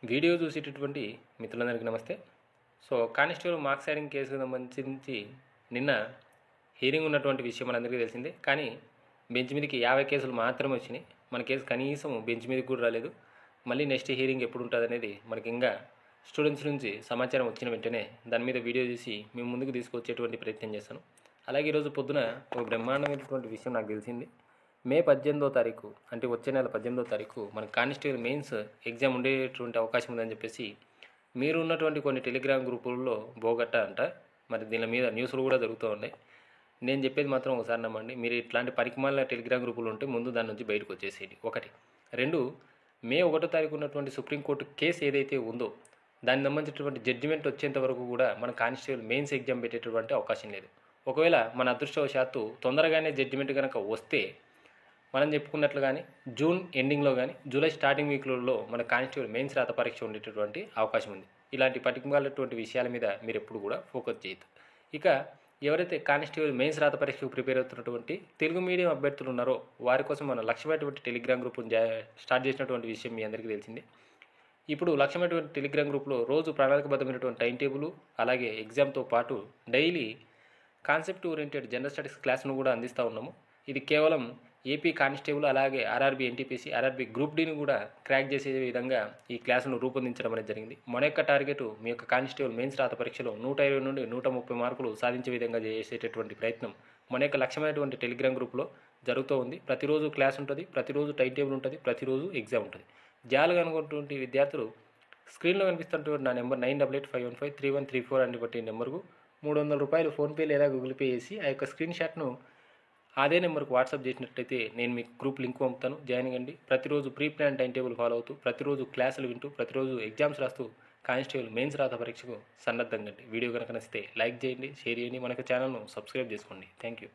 Video చూసేటటువంటి మిత్రులందరికీ నమస్తే. కానిస్టేబుల్ మార్క్స్ షేరింగ్ కేసుకు సంబంధించి నిన్న హీరింగ్ ఉన్నటువంటి విషయం మనందరికీ తెలిసిందే. కానీ బెంచ్ మీదకి 50 కేసులు మాత్రమే వచ్చినాయి. మన కేసు కనీసం బెంచ్ మీదకి కూడా రాలేదు. మళ్ళీ నెక్స్ట్ హీరింగ్ ఎప్పుడు ఉంటుంది అనేది మనకి ఇంకా స్టూడెంట్స్ నుంచి సమాచారం వచ్చిన వెంటనే దాని మీద వీడియో తీసి మేము ముందుకు తీసుకొచ్చేటువంటి ప్రయత్నం చేస్తాను. అలాగే ఈరోజు పొద్దున ఒక బ్రహ్మాండమైనటువంటి విషయం నాకు తెలిసింది. మే 18వ తారీఖు అంటే వచ్చే నెల 18వ తారీఖు మన కానిస్టేబుల్ మెయిన్స్ ఎగ్జామ్ ఉండేటువంటి అవకాశం ఉందని చెప్పేసి మీరు ఉన్నటువంటి కొన్ని టెలిగ్రామ్ గ్రూపుల్లో బోగట్టా అంట. మరి దీని మీద న్యూస్లు కూడా జరుగుతూ ఉన్నాయి. నేను చెప్పేది మాత్రం ఒకసారి నమ్మండి. మీరు ఇట్లాంటి పరికమాల టెలిగ్రామ్ గ్రూపులు ఉంటే ముందు దాని నుంచి బయటకు వచ్చేసేయండి. 1. 2, మే 1వ తారీఖు ఉన్నటువంటి సుప్రీంకోర్టు కేసు ఏదైతే ఉందో దానికి సంబంధించినటువంటి జడ్జిమెంట్ వచ్చేంత వరకు కూడా మన కానిస్టేబుల్ మెయిన్స్ ఎగ్జామ్ పెట్టేటువంటి అవకాశం లేదు. ఒకవేళ మన అదృష్టవశాత్తు తొందరగానే జడ్జిమెంట్ కనుక వస్తే మనం చెప్పుకున్నట్లుగానే జూన్ ఎండింగ్లో కానీ జూలై స్టార్టింగ్ వీక్లలో మన కానిస్టేబుల్ మెయిన్స్ రాత పరీక్ష ఉండేటటువంటి అవకాశం ఉంది. ఇలాంటి పర్టికులర్టువంటి విషయాల మీద మీరు ఎప్పుడు కూడా ఫోకస్ చేయొద్దు. ఇక ఎవరైతే కానిస్టేబుల్ మెయిన్స్ రాత పరీక్షకు ప్రిపేర్ అవుతున్నటువంటి తెలుగు మీడియం అభ్యర్థులు ఉన్నారో వారి కోసం మన లక్ష్యమైనటువంటి టెలిగ్రామ్ గ్రూప్ను స్టార్ట్ చేసినటువంటి విషయం మీ అందరికీ తెలిసిందే. ఇప్పుడు లక్ష్యమైనటువంటి టెలిగ్రామ్ గ్రూప్లో రోజు ప్రణాళికబద్ధమైనటువంటి టైం టేబుల్ అలాగే ఎగ్జామ్తో పాటు daily concept oriented general studies క్లాస్ను కూడా అందిస్తూ ఉన్నాము. ఇది కేవలం ఏపీ కానిస్టేబుల్ అలాగే ఆర్ఆర్బీ ఎన్టీపీసీ ఆర్ఆర్బీ గ్రూప్ డీని కూడా క్రాక్ చేసే విధంగా ఈ క్లాసును రూపొందించడం అనేది జరిగింది. మన యొక్క టార్గెట్ మీ యొక్క కానిస్టేబుల్ మెయిన్స్ రాత పరీక్షలో 120 నుండి 130 మార్కులు సాధించే విధంగా చేసేటటువంటి ప్రయత్నం మన యొక్క లక్ష్యమైనటువంటి టెలిగ్రామ్ గ్రూప్లో జరుగుతూ ఉంది. ప్రతిరోజు క్లాస్ ఉంటుంది, ప్రతిరోజు టైం టేబుల్ ఉంటుంది, ప్రతిరోజు ఎగ్జామ్ ఉంటుంది. జాలుగా అనుకున్నటువంటి విద్యార్థులు స్క్రీన్లో కనిపిస్తున్నటువంటి నా నెంబర్ 9858153134 అనేటువంటి నెంబర్కు ₹300 ఫోన్పే లేదా గూగుల్ పే చేసి ఆ యొక్క స్క్రీన్ షాట్ను అదే నెంబర్కి వాట్సాప్ చేసినట్లయితే నేను మీకు గ్రూప్ లింక్ పంపుతాను. జాయిన్ అవ్వండి. ప్రతిరోజు pre plan time table follow అవుతూ ప్రతిరోజు క్లాసులు వింటూ ప్రతిరోజు ఎగ్జామ్స్ రాస్తూ కానిస్టేబుల్ మెయిన్స్ రాత పరీక్షకు సన్నద్ధంగా. వీడియో కనుక నచ్చితే లైక్ చేయండి, షేర్ చేయండి, మనకు ఛానల్ను సబ్స్క్రైబ్ చేసుకోండి. Thank you.